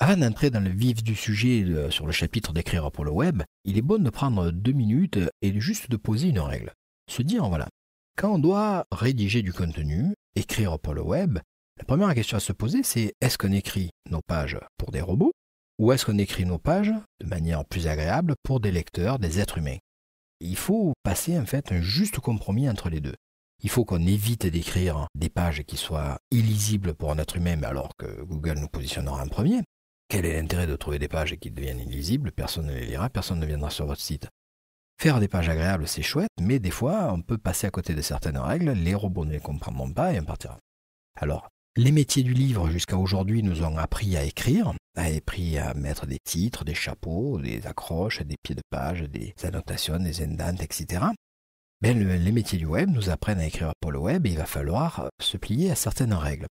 Avant d'entrer dans le vif du sujet sur le chapitre d'écrire pour le web, il est bon de prendre 2 minutes et juste de poser une règle. Se dire, voilà, quand on doit rédiger du contenu, écrire pour le web, la première question à se poser, c'est est-ce qu'on écrit nos pages pour des robots ou est-ce qu'on écrit nos pages de manière plus agréable pour des lecteurs, des êtres humains? Il faut passer en fait un juste compromis entre les deux. Il faut qu'on évite d'écrire des pages qui soient illisibles pour un être humain, mais alors que Google nous positionnera en premier. Quel est l'intérêt de trouver des pages qui deviennent illisibles? Personne ne les lira, personne ne viendra sur votre site. Faire des pages agréables, c'est chouette, mais des fois, on peut passer à côté de certaines règles, les robots ne les comprendront pas et on partira. Alors, les métiers du livre jusqu'à aujourd'hui nous ont appris à écrire, à mettre des titres, des chapeaux, des accroches, des pieds de page, des annotations, des indents, etc. Les métiers du web nous apprennent à écrire pour le web et il va falloir se plier à certaines règles.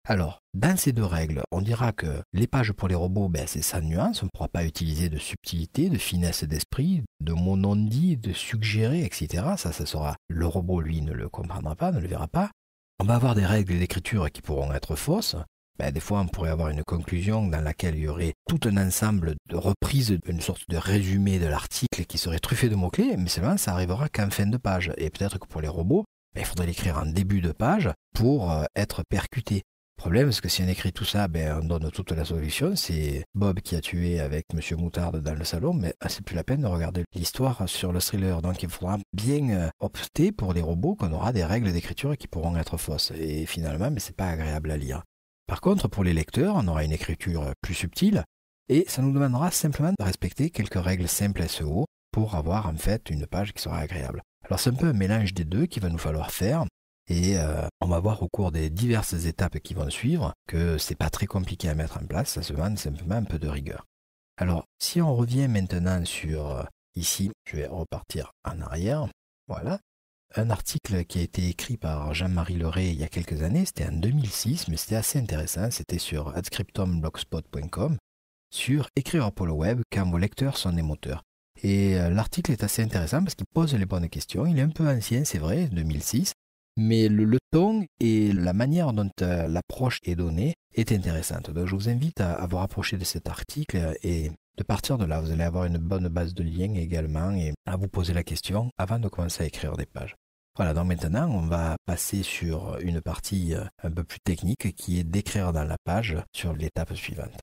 Alors, dans ces deux règles, on dira que les pages pour les robots, c'est sans nuance, on ne pourra pas utiliser de subtilité, de finesse d'esprit, de mots non dits, de suggérer, etc. Ça sera, le robot, lui, ne le comprendra pas, ne le verra pas. On va avoir des règles d'écriture qui pourront être fausses. Des fois, on pourrait avoir une conclusion dans laquelle il y aurait tout un ensemble de reprises, une sorte de résumé de l'article qui serait truffé de mots-clés, mais seulement ça arrivera qu'en fin de page. Et peut-être que pour les robots, il faudrait l'écrire en début de page pour être percuté. Le problème, c'est que si on écrit tout ça, on donne toute la solution. C'est Bob qui a tué avec Monsieur Moutarde dans le salon, mais c'est plus la peine de regarder l'histoire sur le thriller. Donc il faudra bien opter pour les robots qu'on aura des règles d'écriture qui pourront être fausses. Et finalement, c'est pas agréable à lire. Par contre, pour les lecteurs, on aura une écriture plus subtile et ça nous demandera simplement de respecter quelques règles simples SEO pour avoir en fait une page qui sera agréable. Alors c'est un peu un mélange des deux qu'il va nous falloir faire. Et on va voir au cours des diverses étapes qui vont suivre que c'est pas très compliqué à mettre en place, ça se demande simplement un peu de rigueur. Alors, si on revient maintenant sur ici, je vais repartir en arrière, voilà, un article qui a été écrit par Jean-Marie Leray il y a quelques années, c'était en 2006, mais c'était assez intéressant, c'était sur adscriptumblogspot.com, sur écrire pour le web quand vos lecteurs sont des moteurs. Et l'article est assez intéressant parce qu'il pose les bonnes questions, il est un peu ancien, c'est vrai, 2006, mais le ton et la manière dont l'approche est donnée est intéressante. Donc je vous invite à vous rapprocher de cet article et de partir de là. Vous allez avoir une bonne base de liens également et à vous poser la question avant de commencer à écrire des pages. Voilà, donc maintenant on va passer sur une partie un peu plus technique qui est d'écrire dans la page sur l'étape suivante.